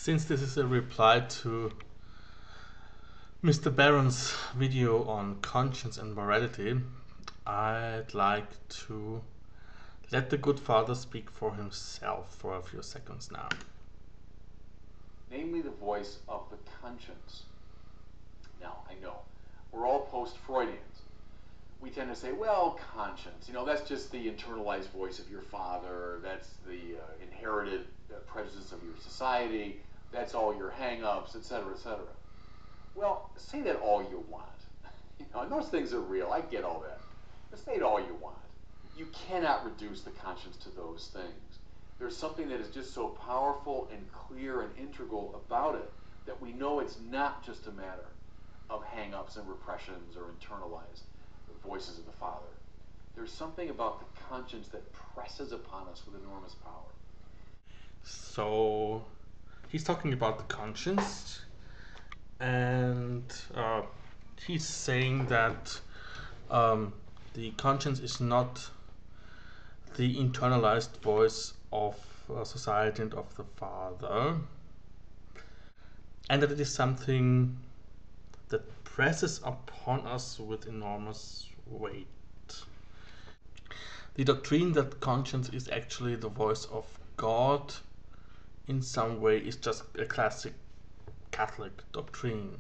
Since this is a reply to Mr. Barron's video on conscience and morality, I'd like to let the good father speak for himself for a few seconds now. Namely the voice of the conscience. Now, I know, we're all post-Freudians. We tend to say, well, conscience, that's just the internalized voice of your father, that's the inherited prejudice of your society, that's all your hang-ups, etc., etc. Well, say that all you want. And those things are real, I get all that. But say it all you want. You cannot reduce the conscience to those things. There's something that is just so powerful and clear and integral about it that we know it's not just a matter of hang-ups and repressions or internalized voices of the Father. There's something about the conscience that presses upon us with enormous power. So he's talking about the conscience, and he's saying that the conscience is not the internalized voice of society and of the Father, and that it is something that presses upon us with enormous weight. The doctrine that conscience is actually the voice of God in some way is just a classic Catholic doctrine.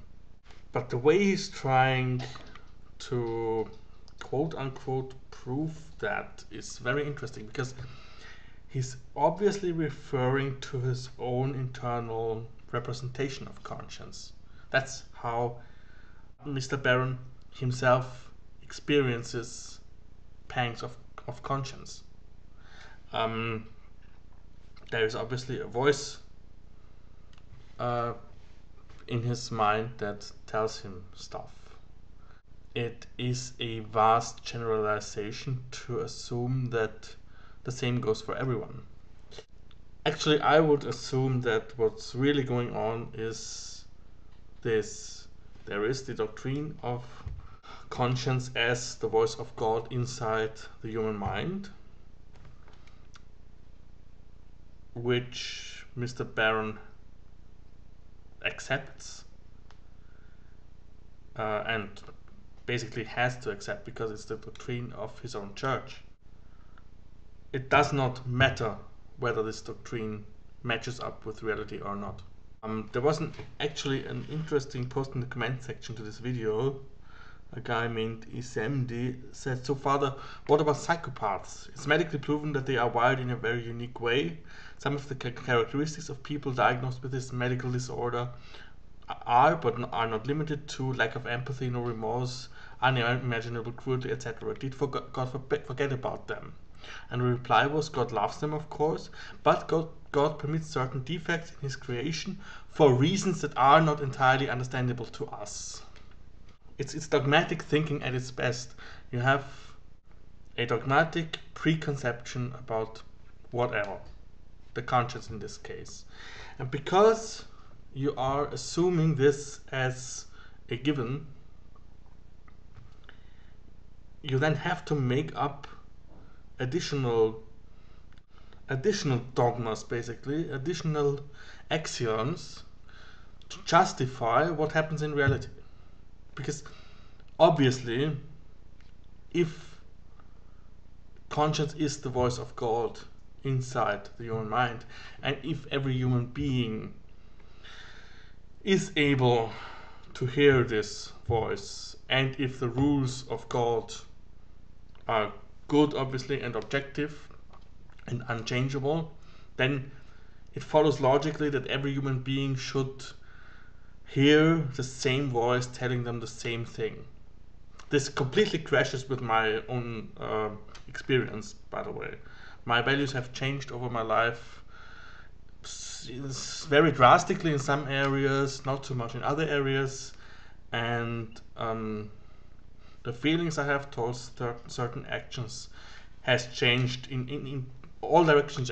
But the way he's trying to quote unquote prove that is very interesting, because he's obviously referring to his own internal representation of conscience. That's how Mr. Barron himself experiences pangs of conscience. There is obviously a voice in his mind that tells him stuff. It is a vast generalization to assume that the same goes for everyone. Actually, I would assume that what's really going on is this. There is the doctrine of conscience as the voice of God inside the human mind, which Mr. Barron accepts and basically has to accept because it's the doctrine of his own church. It does not matter whether this doctrine matches up with reality or not. There was actually an interesting post in the comment section to this video. A guy named Isemdi said, "So Father, what about psychopaths? It's medically proven that they are wired in a very unique way. Some of the characteristics of people diagnosed with this medical disorder are, but are not limited to, lack of empathy, no remorse, unimaginable cruelty, etc. Did God forget about them?" And the reply was, God loves them, of course, but God permits certain defects in his creation for reasons that are not entirely understandable to us. It's dogmatic thinking at its best. You have a dogmatic preconception about whatever, the conscience in this case. And because you are assuming this as a given, you then have to make up additional dogmas, basically, additional axioms to justify what happens in reality. Because obviously, if conscience is the voice of God inside the human mind, and if every human being is able to hear this voice, and if the rules of God are good, obviously, and objective and unchangeable, then it follows logically that every human being should hear the same voice telling them the same thing. This completely crashes with my own experience, by the way. My values have changed over my life very drastically in some areas, not too much in other areas, and the feelings I have towards certain actions has changed in all directions.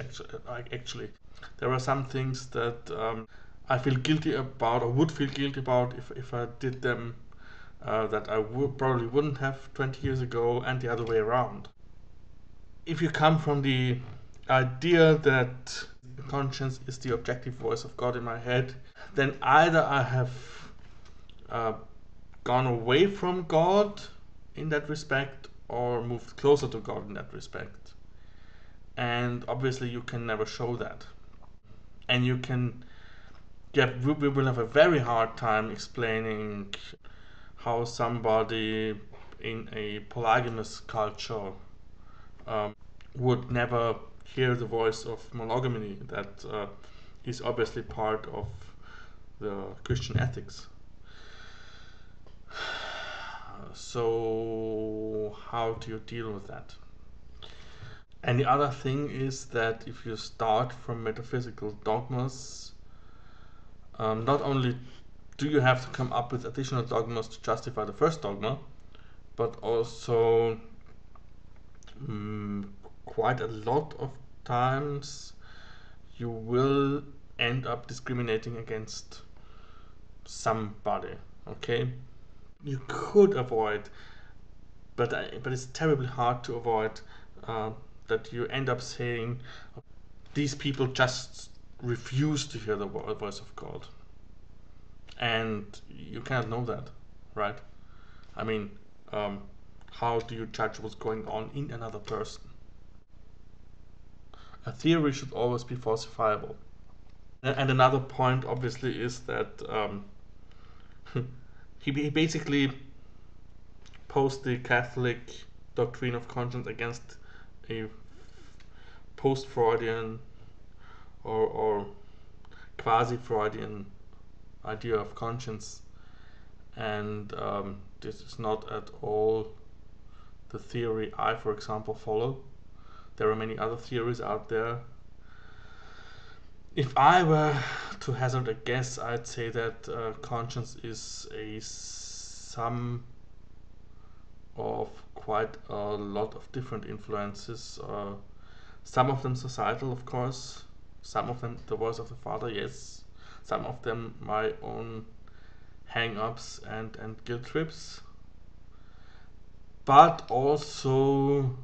Actually, there are some things that I feel guilty about, or would feel guilty about if I did them, that I probably wouldn't have 20 years ago, and the other way around. If you come from the idea that conscience is the objective voice of God in my head, then either I have uh, gone away from God in that respect or moved closer to God in that respect. And obviously, you can never show that. And you can, yeah, we will have a very hard time explaining how somebody in a polygamous culture would never hear the voice of monogamy that is obviously part of the Christian ethics. So, how do you deal with that? And the other thing is that if you start from metaphysical dogmas, not only do you have to come up with additional dogmas to justify the first dogma, but also quite a lot of times you will end up discriminating against somebody. Okay, you could avoid, but it's terribly hard to avoid uh, that you end up saying these people just refuse to hear the voice of God, and you cannot know that, right? I mean, um, how do you judge what's going on in another person? A theory should always be falsifiable. And another point, obviously, is that he basically posed the Catholic doctrine of conscience against a post-Freudian or quasi-Freudian idea of conscience, and this is not at all the theory I, for example, follow. There are many other theories out there. If I were to hazard a guess, I'd say that conscience is a sum of quite a lot of different influences. Some of them societal, of course. Some of them the voice of the father, yes. Some of them my own hang-ups and guilt trips. But also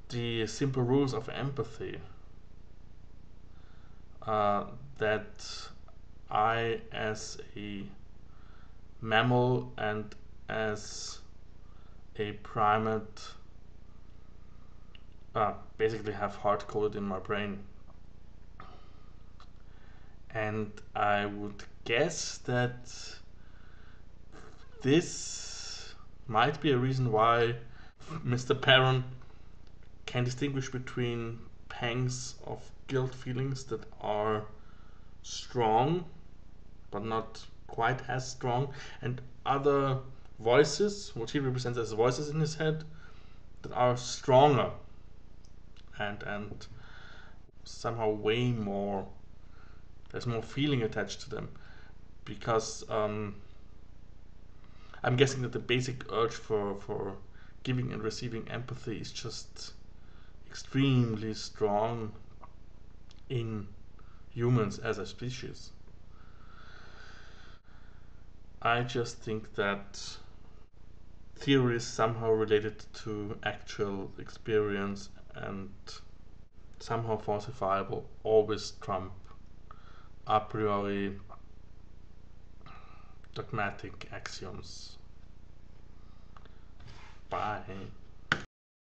the simple rules of empathy uh, that I, as a mammal and as a primate, basically have hard coded in my brain. And I would guess that this might be a reason why Mr. Barron can distinguish between pangs of guilt feelings that are strong but not quite as strong, and other voices, what he represents as voices in his head, that are stronger and somehow way more. There's more feeling attached to them because I'm guessing that the basic urge for giving and receiving empathy is just extremely strong in humans as a species. I just think that theories somehow related to actual experience and somehow falsifiable always trump a priori dogmatic axioms. Bye.